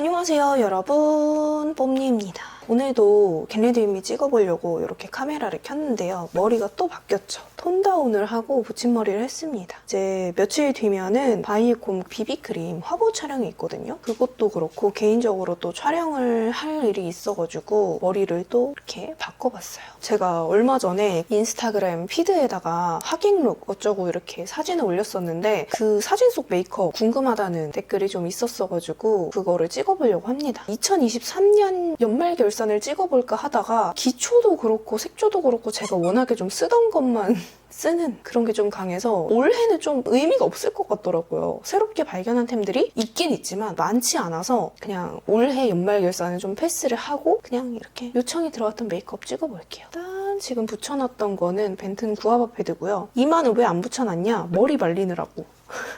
안녕하세요 여러분, 뽐니입니다. 오늘도 겟레디미 찍어보려고 이렇게 카메라를 켰는데요. 머리가 또 바뀌었죠. 톤다운을 하고 붙임머리를 했습니다. 이제 며칠 뒤면은 바이에콤 비비크림 화보 촬영이 있거든요. 그것도 그렇고 개인적으로 또 촬영을 할 일이 있어가지고 머리를 또 이렇게 바꿔봤어요. 제가 얼마 전에 인스타그램 피드에다가 하객룩 어쩌고 이렇게 사진을 올렸었는데 그 사진 속 메이크업 궁금하다는 댓글이 좀 있었어가지고 그거를 찍어보려고 합니다. 2023년 연말 결산을 찍어볼까 하다가 기초도 그렇고 색조도 그렇고 제가 워낙에 좀 쓰던 것만 쓰는 그런 게 좀 강해서 올해는 좀 의미가 없을 것 같더라고요. 새롭게 발견한 템들이 있긴 있지만 많지 않아서 그냥 올해 연말 결산은 좀 패스를 하고 그냥 이렇게 요청이 들어왔던 메이크업 찍어볼게요. 일단 지금 붙여놨던 거는 벤튼 구아바 패드고요. 이마는 왜 안 붙여놨냐? 머리 말리느라고.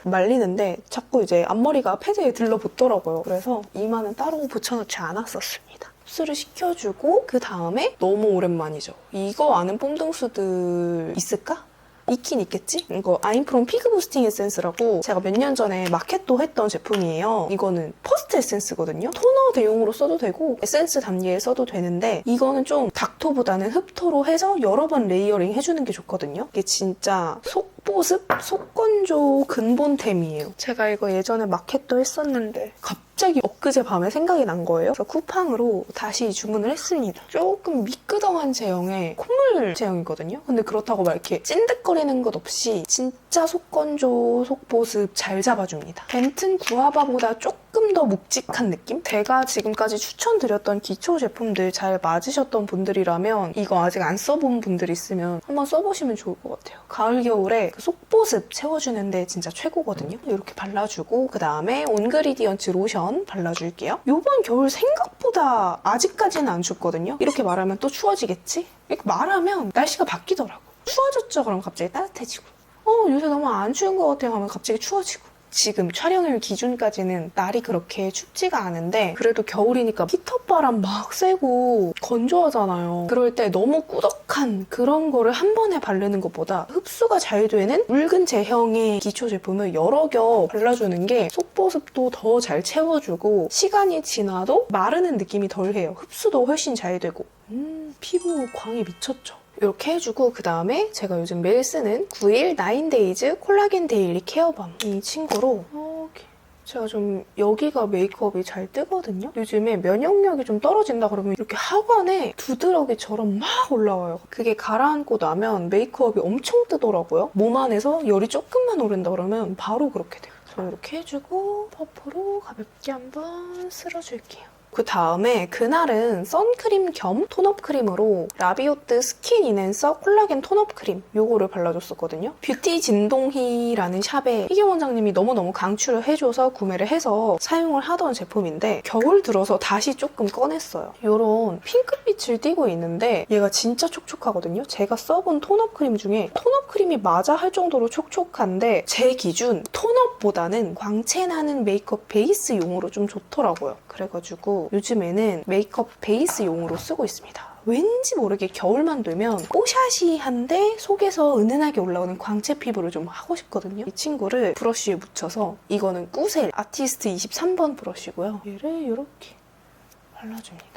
말리는데 자꾸 이제 앞머리가 패드에 들러붙더라고요. 그래서 이마는 따로 붙여놓지 않았었습니다. 흡수를 시켜주고 그 다음에 너무 오랜만이죠. 이거 아는 뽐동수들 있을까? 있긴 있겠지? 이거 아임프롬 피그 부스팅 에센스라고 제가 몇 년 전에 마켓도 했던 제품이에요. 이거는 퍼스트 에센스거든요. 토너 대용으로 써도 되고 에센스 단계에 써도 되는데 이거는 좀 닥터보다는 흡토로 해서 여러 번 레이어링 해주는 게 좋거든요. 이게 진짜 속보습, 속건조 근본템이에요. 제가 이거 예전에 마켓도 했었는데 갑자기 엊그제 밤에 생각이 난 거예요. 그래서 쿠팡으로 다시 주문을 했습니다. 조금 미끄덩한 제형의 콧물 제형이거든요. 근데 그렇다고 막 이렇게 찐득거리는 것 없이 진짜 속건조, 속보습 잘 잡아줍니다. 벤튼 구아바보다 조금 더 묵직한 느낌? 제가 지금까지 추천드렸던 기초 제품들 잘 맞으셨던 분들이라면 이거 아직 안 써본 분들 있으면 한번 써보시면 좋을 것 같아요. 가을, 겨울에 그 속보습 채워주는데 진짜 최고거든요. 이렇게 발라주고 그 다음에 온그리디언츠 로션 발라줄게요. 이번 겨울 생각보다 아직까지는 안 춥거든요. 이렇게 말하면 또 추워지겠지? 이렇게 말하면 날씨가 바뀌더라고. 추워졌죠? 그럼 갑자기 따뜻해지고 요새 너무 안 추운 것 같아요 하면 갑자기 추워지고. 지금 촬영일 기준까지는 날이 그렇게 춥지가 않은데 그래도 겨울이니까 히터바람 막 쐬고 건조하잖아요. 그럴 때 너무 꾸덕한 그런 거를 한 번에 바르는 것보다 흡수가 잘 되는 묽은 제형의 기초 제품을 여러 겹 발라주는 게 속보습도 더 잘 채워주고 시간이 지나도 마르는 느낌이 덜해요. 흡수도 훨씬 잘 되고 피부 광이 미쳤죠. 이렇게 해주고 그 다음에 제가 요즘 매일 쓰는 9일 9데이즈 콜라겐 데일리 케어밤 이 친구로 제가 좀 여기가 메이크업이 잘 뜨거든요. 요즘에 면역력이 좀 떨어진다 그러면 이렇게 하관에 두드러기처럼 막 올라와요. 그게 가라앉고 나면 메이크업이 엄청 뜨더라고요. 몸 안에서 열이 조금만 오른다 그러면 바로 그렇게 돼요. 그래서 이렇게 해주고 퍼프로 가볍게 한번 쓸어줄게요. 그 다음에 그날은 선크림 겸 톤업 크림으로 라비오트 스킨 인앤서 콜라겐 톤업 크림 요거를 발라줬었거든요. 뷰티 진동희라는 샵에 희경 원장님이 너무너무 강추를 해줘서 구매를 해서 사용을 하던 제품인데 겨울 들어서 다시 조금 꺼냈어요. 요런 핑크빛을 띠고 있는데 얘가 진짜 촉촉하거든요. 제가 써본 톤업 크림 중에 톤업 크림이 맞아 할 정도로 촉촉한데 제 기준 톤업보다는 광채 나는 메이크업 베이스용으로 좀 좋더라고요. 그래가지고 요즘에는 메이크업 베이스용으로 쓰고 있습니다. 왠지 모르게 겨울만 되면 뽀샤시한데 속에서 은은하게 올라오는 광채 피부를 좀 하고 싶거든요. 이 친구를 브러쉬에 묻혀서 이거는 꾸셀 아티스트 23번 브러쉬고요. 얘를 이렇게 발라줍니다.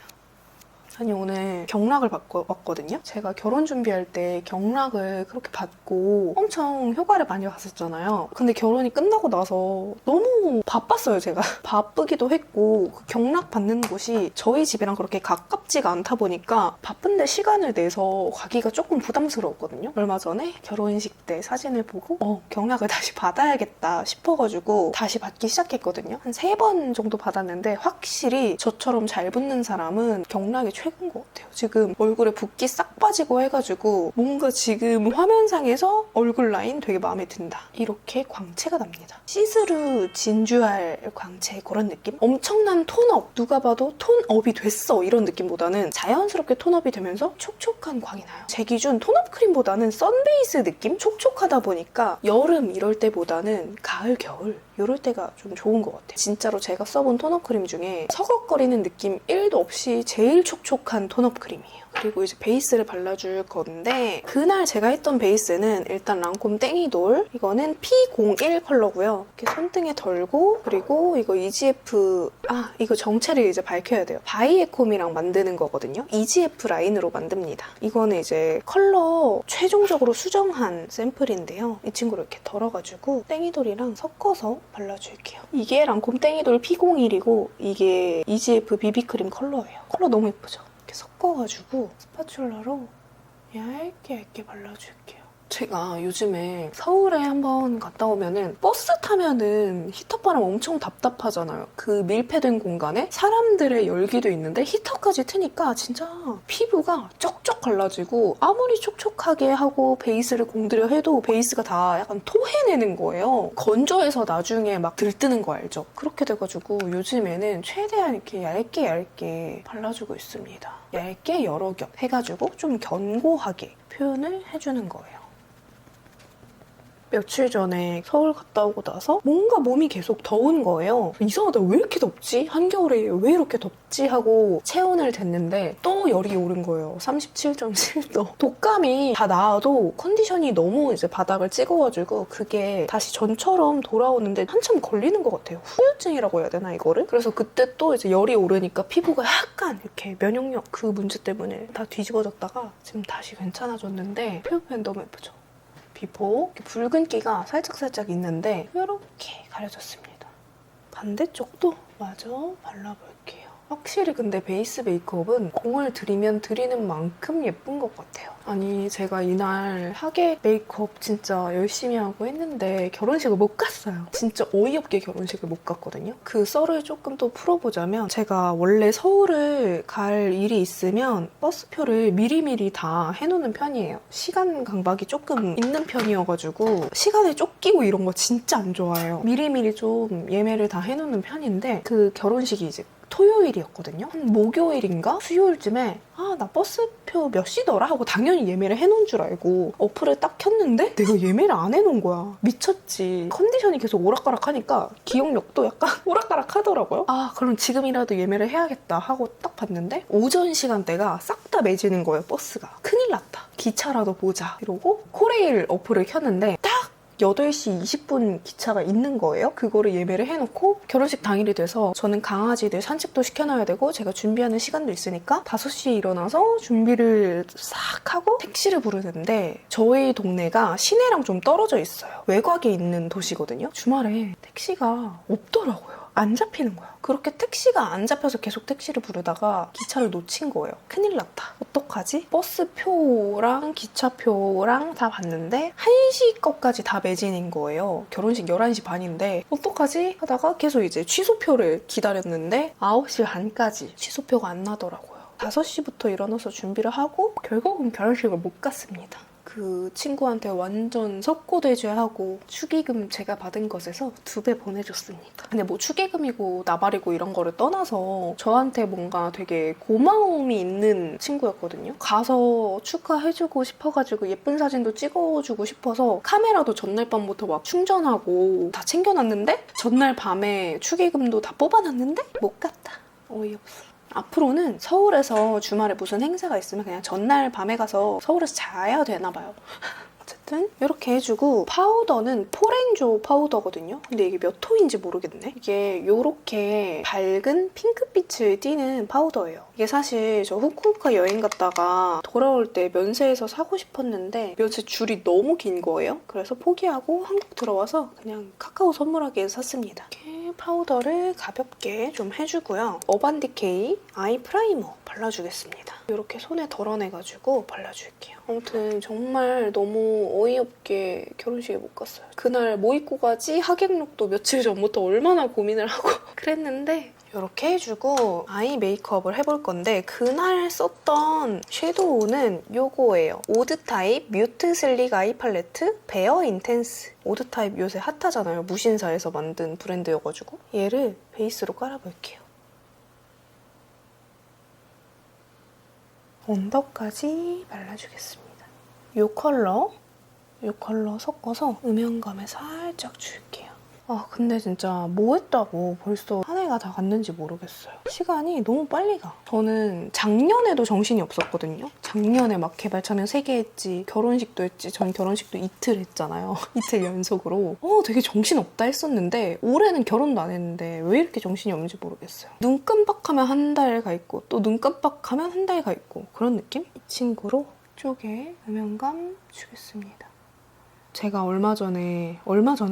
아니 오늘 경락을 받고 왔거든요. 제가 결혼 준비할 때 경락을 그렇게 받고 엄청 효과를 많이 봤었잖아요. 근데 결혼이 끝나고 나서 너무 바빴어요, 제가. 바쁘기도 했고 그 경락 받는 곳이 저희 집이랑 그렇게 가깝지가 않다 보니까 바쁜데 시간을 내서 가기가 조금 부담스러웠거든요. 얼마 전에 결혼식 때 사진을 보고 경락을 다시 받아야겠다 싶어가지고 다시 받기 시작했거든요. 한 3번 정도 받았는데 확실히 저처럼 잘 붙는 사람은 경락이 최고인 것 같아요. 지금 얼굴에 붓기 싹 빠지고 해가지고 뭔가 지금 화면상에서 얼굴 라인 되게 마음에 든다. 이렇게 광채가 납니다. 시스루 진주알 광채 그런 느낌? 엄청난 톤업! 누가 봐도 톤업이 됐어 이런 느낌보다는 자연스럽게 톤업이 되면서 촉촉한 광이 나요. 제 기준 톤업 크림보다는 선베이스 느낌? 촉촉하다 보니까 여름 이럴 때보다는 가을, 겨울 이럴 때가 좀 좋은 것 같아요. 진짜로 제가 써본 톤업 크림 중에 서걱거리는 느낌 1도 없이 제일 촉촉한 톤업 크림이에요. 그리고 이제 베이스를 발라줄 건데 그날 제가 했던 베이스는 일단 랑콤 땡이돌 이거는 P01 컬러고요. 이렇게 손등에 덜고 그리고 이거 EGF 이거 정체를 이제 밝혀야 돼요. 바이에콤이랑 만드는 거거든요. EGF 라인으로 만듭니다. 이거는 이제 컬러 최종적으로 수정한 샘플인데요. 이 친구를 이렇게 덜어가지고 땡이돌이랑 섞어서 발라줄게요. 이게 랑콤 땡이돌 P01이고 이게 EGF 비비크림 컬러예요. 컬러 너무 예쁘죠? 이렇게 섞어가지고 스파츌라로 얇게 발라줄게요. 제가 요즘에 서울에 한번 갔다 오면은 버스 타면은 히터바람 엄청 답답하잖아요. 그 밀폐된 공간에 사람들의 열기도 있는데 히터까지 트니까 진짜 피부가 쩍쩍 갈라지고 아무리 촉촉하게 하고 베이스를 공들여 해도 베이스가 다 약간 토해내는 거예요. 건조해서 나중에 막 들뜨는 거 알죠? 그렇게 돼가지고 요즘에는 최대한 이렇게 얇게 발라주고 있습니다. 얇게 여러 겹 해가지고 좀 견고하게 표현을 해주는 거예요. 며칠 전에 서울 갔다 오고 나서 뭔가 몸이 계속 더운 거예요. 이상하다, 왜 이렇게 덥지? 한겨울에 왜 이렇게 덥지? 하고 체온을 쟀는데 또 열이 오른 거예요. 37.7도. 독감이 다 나아도 컨디션이 너무 이제 바닥을 찍어가지고 그게 다시 전처럼 돌아오는데 한참 걸리는 것 같아요. 후유증이라고 해야 되나 이거를? 그래서 그때 또 이제 열이 오르니까 피부가 약간 이렇게 면역력 그 문제 때문에 다 뒤집어졌다가 지금 다시 괜찮아졌는데 피부 표현 너무 예쁘죠? 비포 붉은기가 살짝 있는데 이렇게 가려졌습니다. 반대쪽도 마저 발라볼게요. 확실히 근데 베이스 메이크업은 공을 들이면 들이는 만큼 예쁜 것 같아요. 아니 제가 이날 하객 메이크업 진짜 열심히 하고 했는데 결혼식을 못 갔어요. 진짜 어이없게 결혼식을 못 갔거든요. 그 썰을 조금 또 풀어보자면 제가 원래 서울을 갈 일이 있으면 버스표를 미리미리 다 해놓는 편이에요. 시간 강박이 조금 있는 편이어가지고 시간에 쫓기고 이런 거 진짜 안 좋아해요. 미리미리 좀 예매를 다 해놓는 편인데 그 결혼식이 이제 토요일이었거든요. 한 목요일인가? 수요일쯤에 나 버스표 몇 시더라? 하고 당연히 예매를 해놓은 줄 알고 어플을 딱 켰는데 내가 예매를 안 해놓은 거야. 미쳤지. 컨디션이 계속 오락가락하니까 기억력도 약간 오락가락하더라고요. 그럼 지금이라도 예매를 해야겠다 하고 딱 봤는데 오전 시간대가 싹 다 매지는 거예요, 버스가. 큰일 났다. 기차라도 보자. 이러고 코레일 어플을 켰는데 딱 8시 20분 기차가 있는 거예요. 그거를 예매를 해놓고 결혼식 당일이 돼서 저는 강아지들 산책도 시켜놔야 되고 제가 준비하는 시간도 있으니까 5시에 일어나서 준비를 싹 하고 택시를 부르는데 저희 동네가 시내랑 좀 떨어져 있어요. 외곽에 있는 도시거든요. 주말에 택시가 없더라고요. 안 잡히는 거야. 그렇게 택시가 안 잡혀서 계속 택시를 부르다가 기차를 놓친 거예요. 큰일 났다. 어떡하지? 버스표랑 기차표랑 다 봤는데 1시 것까지 다 매진인 거예요. 결혼식 11시 반인데 어떡하지? 하다가 계속 이제 취소표를 기다렸는데 9시 반까지 취소표가 안 나더라고요. 5시부터 일어나서 준비를 하고 결국은 결혼식을 못 갔습니다. 그 친구한테 완전 석고대죄하고 축의금 제가 받은 것에서 2배 보내줬습니다. 근데 뭐 축의금이고 나발이고 이런 거를 떠나서 저한테 뭔가 되게 고마움이 있는 친구였거든요. 가서 축하해주고 싶어가지고 예쁜 사진도 찍어주고 싶어서 카메라도 전날 밤부터 막 충전하고 다 챙겨놨는데 전날 밤에 축의금도 다 뽑아놨는데 못 갔다. 어이없어. 앞으로는 서울에서 주말에 무슨 행사가 있으면 그냥 전날 밤에 가서 서울에서 자야 되나 봐요. 어쨌든 이렇게 해주고 파우더는 포렌조 파우더거든요. 근데 이게 몇 호인지 모르겠네. 이게 이렇게 밝은 핑크빛을 띠는 파우더예요. 이게 사실 저 후쿠오카 여행 갔다가 돌아올 때 면세에서 사고 싶었는데 면세 줄이 너무 긴 거예요. 그래서 포기하고 한국 들어와서 그냥 카카오 선물하기 위해서 샀습니다. 이렇게 파우더를 가볍게 좀 해주고요. 어반디케이 아이 프라이머 발라주겠습니다. 이렇게 손에 덜어내가지고 발라줄게요. 아무튼 정말 너무 어이없게 결혼식에 못 갔어요. 그날 뭐 입고 가지? 하객룩도 며칠 전부터 얼마나 고민을 하고 그랬는데 이렇게 해주고 아이 메이크업을 해볼 건데 그날 썼던 섀도우는 이거예요. 오드타입 뮤트 슬릭 아이 팔레트 베어 인텐스. 오드타입 요새 핫하잖아요. 무신사에서 만든 브랜드여가지고 얘를 베이스로 깔아볼게요. 언더까지 발라주겠습니다. 이 컬러 섞어서 음영감에 살짝 줄게요. 근데 진짜 뭐 했다고 벌써 한 해가 다 갔는지 모르겠어요. 시간이 너무 빨리 가. 저는 작년에도 정신이 없었거든요. 작년에 막 개발 참여 3개 했지, 결혼식도 했지. 전 결혼식도 이틀 했잖아요. 이틀 연속으로. 되게 정신없다 했었는데 올해는 결혼도 안 했는데 왜 이렇게 정신이 없는지 모르겠어요. 눈 깜빡하면 한 달 가 있고 또 눈 깜빡하면 한 달 가 있고 그런 느낌? 이 친구로 쪽에 음영감 주겠습니다. 제가 얼마 전은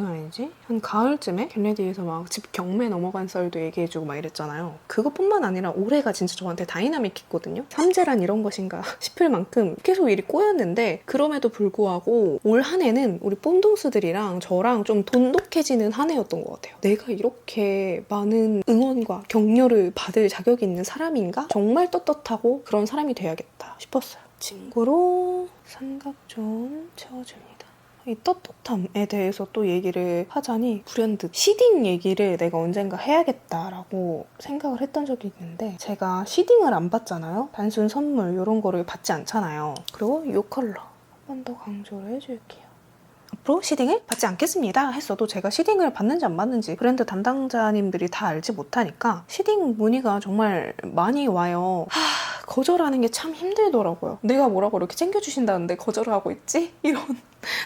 아니지? 한 가을쯤에 겟레디에서 막 집 경매 넘어간 썰도 얘기해주고 막 이랬잖아요. 그것뿐만 아니라 올해가 진짜 저한테 다이나믹했거든요. 삼재란 이런 것인가 싶을 만큼 계속 일이 꼬였는데 그럼에도 불구하고 올 한 해는 우리 뽐동스들이랑 저랑 좀 돈독해지는 한 해였던 것 같아요. 내가 이렇게 많은 응원과 격려를 받을 자격이 있는 사람인가? 정말 떳떳하고 그런 사람이 돼야겠다 싶었어요. 친구로 삼각 좀 채워줍니다. 이 떳떳함에 대해서 또 얘기를 하자니 불현듯 시딩 얘기를 내가 언젠가 해야겠다라고 생각을 했던 적이 있는데 제가 시딩을 안 받잖아요. 단순 선물 이런 거를 받지 않잖아요. 그리고 이 컬러 한 번 더 강조를 해줄게요. 앞으로 시딩을 받지 않겠습니다 했어도 제가 시딩을 받는지 안 받는지 브랜드 담당자님들이 다 알지 못하니까 시딩 문의가 정말 많이 와요. 거절하는 게 참 힘들더라고요. 내가 뭐라고 이렇게 챙겨주신다는데 거절을 하고 있지? 이런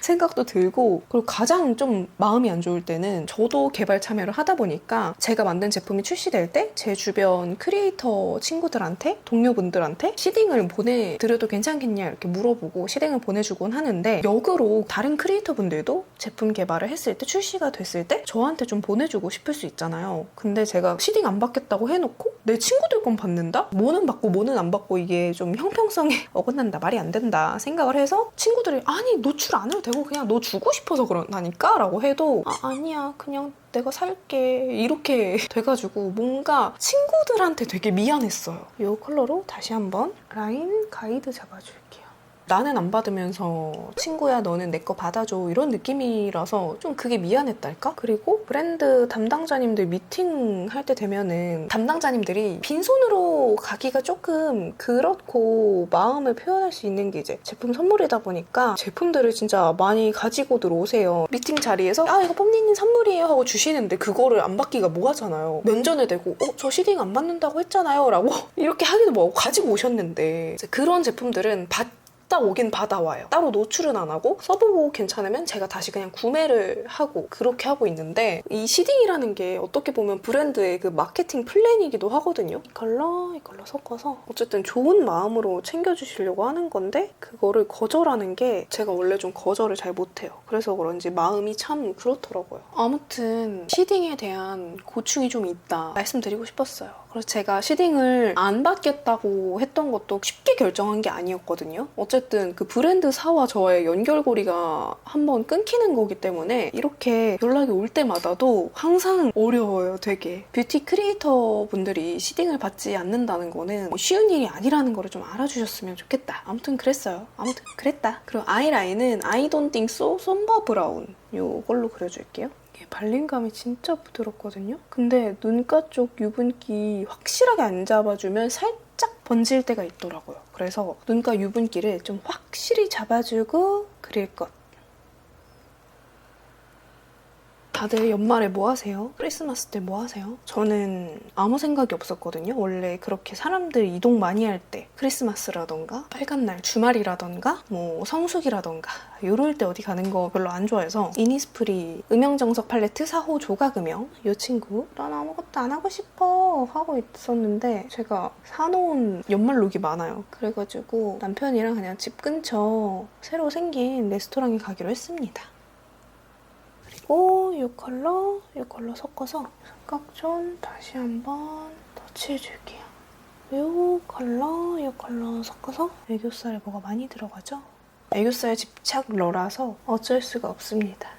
생각도 들고, 그리고 가장 좀 마음이 안 좋을 때는 저도 개발 참여를 하다 보니까 제가 만든 제품이 출시될 때 제 주변 크리에이터 친구들한테, 동료분들한테 시딩을 보내드려도 괜찮겠냐 이렇게 물어보고 시딩을 보내주곤 하는데, 역으로 다른 크리에이터 분들도 제품 개발을 했을 때, 출시가 됐을 때 저한테 좀 보내주고 싶을 수 있잖아요. 근데 제가 시딩 안 받겠다고 해놓고 내 친구들 건 받는다? 뭐는 받고 뭐는 안 받고 이게 좀 형평성에 어긋난다, 말이 안 된다 생각을 해서 친구들이 아니 노출 안 해도 되고 그냥 너 주고 싶어서 그러다니까? 라고 해도 아니야 그냥 내가 살게 이렇게 돼가지고 뭔가 친구들한테 되게 미안했어요. 이 컬러로 다시 한번 라인 가이드 잡아줄게요. 나는 안 받으면서 친구야 너는 내 거 받아줘 이런 느낌이라서 좀 그게 미안했달까? 그리고 브랜드 담당자님들 미팅 할 때 되면은 담당자님들이 빈손으로 가기가 조금 그렇고 마음을 표현할 수 있는 게 이제 제품 선물이다 보니까 제품들을 진짜 많이 가지고들 오세요. 미팅 자리에서 이거 뽐니님 선물이에요 하고 주시는데 그거를 안 받기가 뭐하잖아요. 면전에 대고 저 시딩 안 받는다고 했잖아요 라고 이렇게 하기도 뭐하고 가지고 오셨는데 그런 제품들은 오긴 받아와요. 따로 노출은 안 하고 써보고 괜찮으면 제가 다시 그냥 구매를 하고 그렇게 하고 있는데, 이 시딩이라는 게 어떻게 보면 브랜드의 그 마케팅 플랜이기도 하거든요. 이 컬러 섞어서 어쨌든 좋은 마음으로 챙겨주시려고 하는 건데 그거를 거절하는 게 제가 원래 좀 거절을 잘 못해요. 그래서 그런지 마음이 참 그렇더라고요. 아무튼 시딩에 대한 고충이 좀 있다 말씀드리고 싶었어요. 그래서 제가 시딩을 안 받겠다고 했던 것도 쉽게 결정한 게 아니었거든요. 어쨌든 그 브랜드사와 저의 연결고리가 한번 끊기는 거기 때문에 이렇게 연락이 올 때마다도 항상 어려워요, 되게. 뷰티 크리에이터 분들이 시딩을 받지 않는다는 거는 쉬운 일이 아니라는 거를 좀 알아주셨으면 좋겠다. 아무튼 그랬어요. 아무튼 그랬다. 그리고 아이라인은 I don't think so 솜바 브라운 이걸로 그려줄게요. 발림감이 진짜 부드럽거든요. 근데 눈가 쪽 유분기 확실하게 안 잡아주면 살짝 번질 때가 있더라고요. 그래서 눈가 유분기를 좀 확실히 잡아주고 그릴 것. 다들 연말에 뭐 하세요? 크리스마스 때 뭐 하세요? 저는 아무 생각이 없었거든요. 원래 그렇게 사람들 이동 많이 할 때 크리스마스라던가 빨간 날 주말이라던가 뭐 성수기라던가 이럴 때 어디 가는 거 별로 안 좋아해서 이니스프리 음영정석 팔레트 4호 조각 음영 이 친구 난 아무것도 안 하고 싶어 하고 있었는데 제가 사놓은 연말룩이 많아요. 그래가지고 남편이랑 그냥 집 근처 새로 생긴 레스토랑에 가기로 했습니다. 이 컬러 섞어서 삼각존 다시 한번 터치해줄게요. 이 컬러 섞어서 애교살에 뭐가 많이 들어가죠? 애교살 집착러라서 어쩔 수가 없습니다.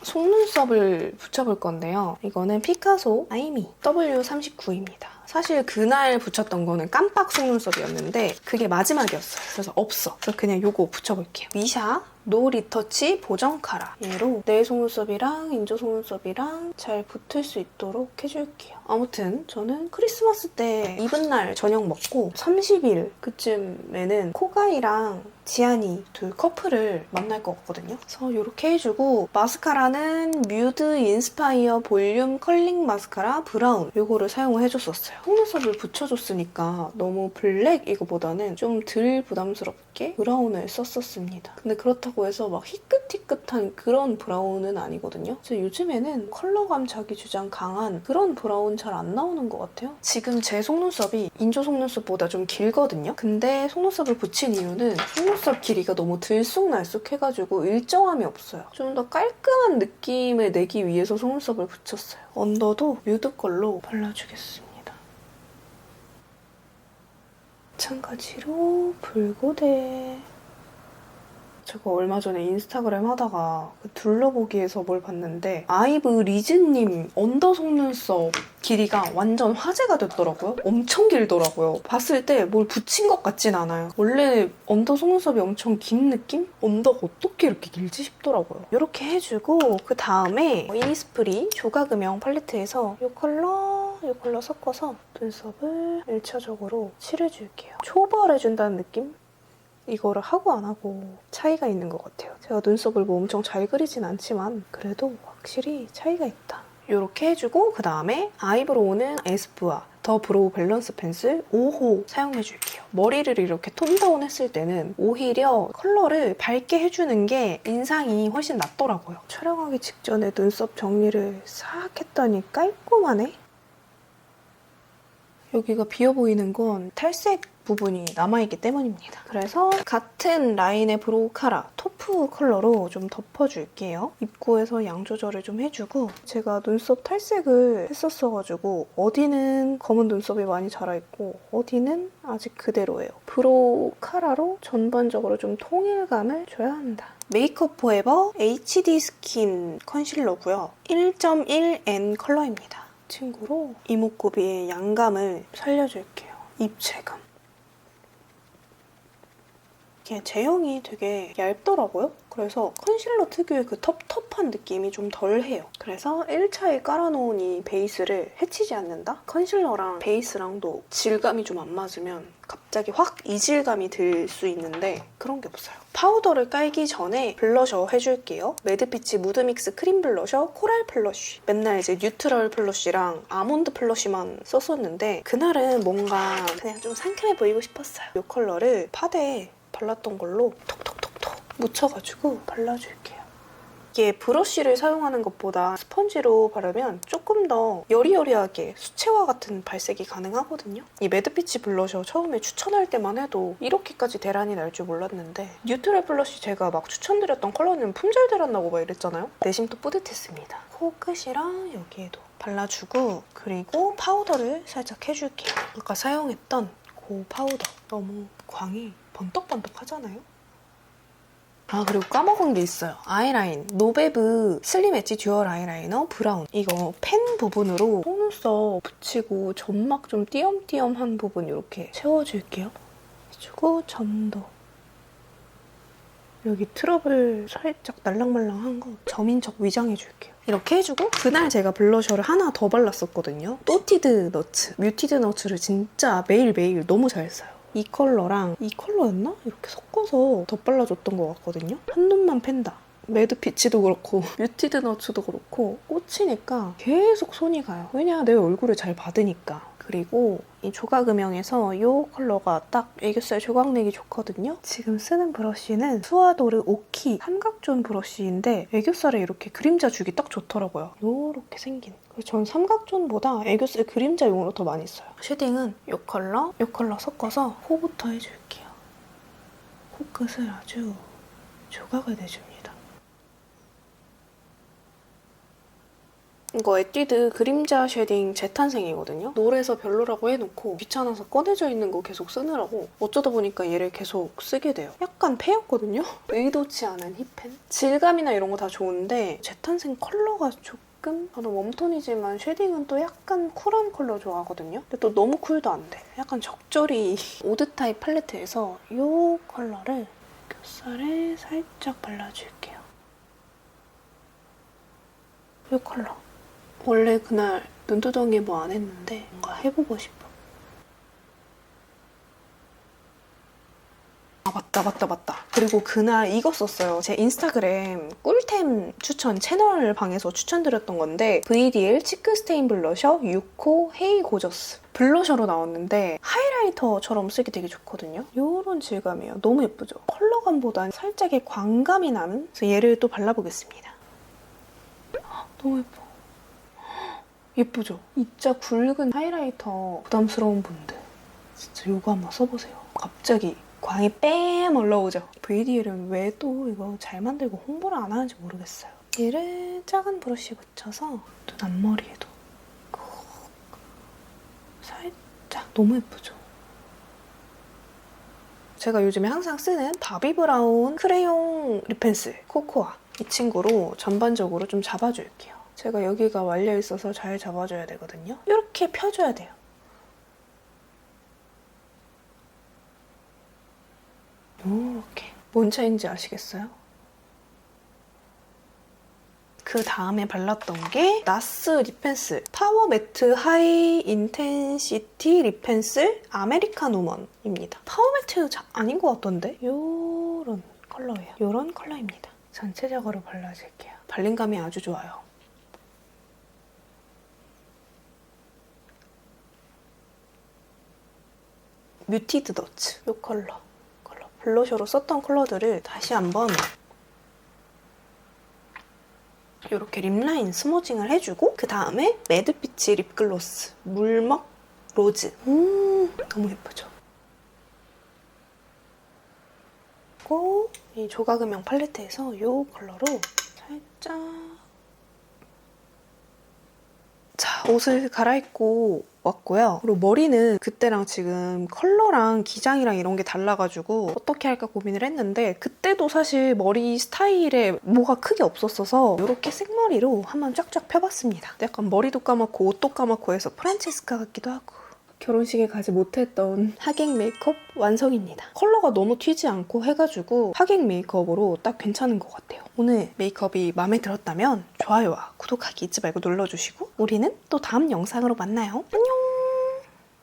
속눈썹을 붙여볼 건데요. 이거는 피카소 아이미 W39입니다. 사실 그날 붙였던 거는 깜빡 속눈썹이었는데 그게 마지막이었어요. 그래서 없어. 그래서 그냥 이거 붙여볼게요. 미샤 노 리터치 보정 카라. 얘로 내 속눈썹이랑 인조 속눈썹이랑 잘 붙을 수 있도록 해줄게요. 아무튼 저는 크리스마스 때 이브날 저녁 먹고 30일 그쯤에는 코가이랑 지안이 둘 커플을 만날 것 같거든요. 그래서 이렇게 해주고 마스카라는 뮤드 인스파이어 볼륨 컬링 마스카라 브라운 이거를 사용을 해줬었어요. 속눈썹을 붙여줬으니까 너무 블랙 이거보다는 좀 덜 부담스럽게 브라운을 썼었습니다. 근데 그렇다고 해서 막 희끗희끗한 그런 브라운은 아니거든요. 그래서 요즘에는 컬러감 자기 주장 강한 그런 브라운 잘 안 나오는 것 같아요. 지금 제 속눈썹이 인조 속눈썹보다 좀 길거든요. 근데 속눈썹을 붙인 이유는 속눈썹 길이가 너무 들쑥날쑥해가지고 일정함이 없어요. 좀 더 깔끔한 느낌을 내기 위해서 속눈썹을 붙였어요. 언더도 뮤드 걸로 발라주겠습니다. 마찬가지로 붉고대. 제가 얼마 전에 인스타그램 하다가 그 둘러보기에서 뭘 봤는데 아이브 리즈님 언더 속눈썹 길이가 완전 화제가 됐더라고요. 엄청 길더라고요. 봤을 때 뭘 붙인 것 같진 않아요. 원래 언더 속눈썹이 엄청 긴 느낌? 언더가 어떻게 이렇게 길지 싶더라고요. 이렇게 해주고 그 다음에 이니스프리 조각음영 팔레트에서 이 컬러 섞어서 눈썹을 1차적으로 칠해줄게요. 초벌해준다는 느낌? 이거를 하고 안 하고 차이가 있는 것 같아요. 제가 눈썹을 뭐 엄청 잘 그리진 않지만 그래도 확실히 차이가 있다. 이렇게 해주고 그 다음에 아이브로우는 에스쁘아 더 브로우 밸런스 펜슬 5호 사용해줄게요. 머리를 이렇게 톤 다운 했을 때는 오히려 컬러를 밝게 해주는 게 인상이 훨씬 낫더라고요. 촬영하기 직전에 눈썹 정리를 싹 했더니 깔끔하네? 여기가 비어 보이는 건 탈색 부분이 남아있기 때문입니다. 그래서 같은 라인의 브로우 카라 토프 컬러로 좀 덮어줄게요. 입구에서 양 조절을 좀 해주고 제가 눈썹 탈색을 했었어가지고 어디는 검은 눈썹이 많이 자라있고 어디는 아직 그대로예요. 브로우 카라로 전반적으로 좀 통일감을 줘야 한다. 메이크업 포에버 HD 스킨 컨실러고요. 1.1N 컬러입니다. 친구로 이목구비의 양감을 살려줄게요. 입체감. 이게 제형이 되게 얇더라고요. 그래서 컨실러 특유의 그 텁텁한 느낌이 좀 덜해요. 그래서 1차에 깔아놓은 이 베이스를 해치지 않는다? 컨실러랑 베이스랑도 질감이 좀 안 맞으면 갑자기 확 이질감이 들 수 있는데 그런 게 없어요. 파우더를 깔기 전에 블러셔 해줄게요. 매드피치 무드믹스 크림 블러셔 코랄 플러쉬. 맨날 이제 뉴트럴 플러쉬랑 아몬드 플러쉬만 썼었는데 그날은 뭔가 그냥 좀 상큼해 보이고 싶었어요. 이 컬러를 파데에 발랐던 걸로 톡톡톡톡 묻혀가지고 발라줄게요. 이게 브러쉬를 사용하는 것보다 스펀지로 바르면 조금 더 여리여리하게 수채화 같은 발색이 가능하거든요. 이 매드피치 블러셔 처음에 추천할 때만 해도 이렇게까지 대란이 날 줄 몰랐는데 뉴트럴 블러쉬 제가 막 추천드렸던 컬러는 품절 대란 나고 막 이랬잖아요. 내심 또 뿌듯했습니다. 코끝이랑 여기에도 발라주고 그리고 파우더를 살짝 해줄게요. 아까 사용했던 그 파우더 너무 광이 번떡번떡 하잖아요? 아 그리고 까먹은 게 있어요. 아이라인 노베브 슬림 엣지 듀얼 아이라이너 브라운. 이거 펜 부분으로 속눈썹 붙이고 점막 좀 띄엄띄엄한 부분 이렇게 채워줄게요. 해주고 점도. 여기 트러블 살짝 날랑말랑한 거 점인 척 위장해줄게요. 이렇게 해주고 그날 제가 블러셔를 하나 더 발랐었거든요. 또티드 너츠. 뮤티드 너츠를 진짜 매일매일 너무 잘 써요. 이 컬러랑 이 컬러였나? 이렇게 섞어서 덧발라줬던 것 같거든요. 한눈만 팬다. 매드피치도 그렇고 뮤티드 너츠도 그렇고 꽂히니까 계속 손이 가요. 왜냐? 내 얼굴을 잘 받으니까. 그리고 이 조각음영에서 이 컬러가 딱 애교살 조각 내기 좋거든요. 지금 쓰는 브러쉬는 수아도르 오키 삼각존 브러쉬인데 애교살에 이렇게 그림자 주기 딱 좋더라고요. 이렇게 생긴. 전 삼각존보다 애교살 그림자용으로 더 많이 써요. 쉐딩은 이 컬러 섞어서 코부터 해줄게요. 코끝을 아주 조각을 내줍니다. 이거 에뛰드 그림자 쉐딩 재탄생이거든요. 노래서 별로라고 해놓고 귀찮아서 꺼내져 있는 거 계속 쓰느라고 어쩌다 보니까 얘를 계속 쓰게 돼요. 약간 패였거든요? 의도치 않은 힙펜? 질감이나 이런 거 다 좋은데 재탄생 컬러가 조금 저는 웜톤이지만 쉐딩은 또 약간 쿨한 컬러 좋아하거든요. 근데 또 너무 쿨도 안 돼. 약간 적절히 오드 타입 팔레트에서 이 컬러를 젖살에 살짝 발라줄게요. 이 컬러. 원래 그날 눈두덩이 뭐 안 했는데 뭔가 해보고 싶어. 아 맞다. 그리고 그날 이거 썼어요. 제 인스타그램 꿀템 추천 채널 방에서 추천드렸던 건데 VDL 치크 스테인 블러셔 6호 헤이 고저스 블러셔로 나왔는데 하이라이터처럼 쓰기 되게 좋거든요. 이런 질감이에요. 너무 예쁘죠? 컬러감보단 살짝의 광감이 나는, 그래서 얘를 또 발라보겠습니다. 너무 예뻐. 예쁘죠? 입자 굵은 하이라이터 부담스러운 분들 진짜 이거 한번 써보세요. 갑자기 광이 뺨 올라오죠? VDL은 왜 또 이거 잘 만들고 홍보를 안 하는지 모르겠어요. 얘를 작은 브러쉬 붙여서 눈 앞머리에도 콕 살짝. 너무 예쁘죠? 제가 요즘에 항상 쓰는 바비 브라운 크레용 립 펜슬 코코아, 이 친구로 전반적으로 좀 잡아줄게요. 제가 여기가 말려 있어서 잘 잡아줘야 되거든요. 이렇게 펴줘야 돼요. 이렇게. 뭔 차이인지 아시겠어요? 그 다음에 발랐던 게 나스 립 펜슬 파워 매트 하이 인텐시티 립 펜슬 아메리칸 우먼입니다. 파워 매트 아닌 것 같던데? 요런 컬러예요. 요런 컬러입니다. 전체적으로 발라줄게요. 발림감이 아주 좋아요. 뮤티드 더츠 요 컬러. 블러셔로 썼던 컬러들을 다시 한번 이렇게 립라인 스모징을 해주고 그 다음에 매드피치 립글로스 물먹 로즈. 너무 예쁘죠? 그리고 이 조각음영 팔레트에서 이 컬러로 살짝. 자, 옷을 갈아입고 왔고요. 그리고 머리는 그때랑 지금 컬러랑 기장이랑 이런 게 달라가지고 어떻게 할까 고민을 했는데 그때도 사실 머리 스타일에 뭐가 크게 없었어서 이렇게 생머리로 한번 쫙쫙 펴봤습니다. 약간 머리도 까맣고 옷도 까맣고 해서 프란체스카 같기도 하고. 결혼식에 가지 못했던 하객 메이크업 완성입니다. 컬러가 너무 튀지 않고 해가지고 하객 메이크업으로 딱 괜찮은 것 같아요. 오늘 메이크업이 마음에 들었다면 좋아요와 구독하기 잊지 말고 눌러주시고 우리는 또 다음 영상으로 만나요. 안녕!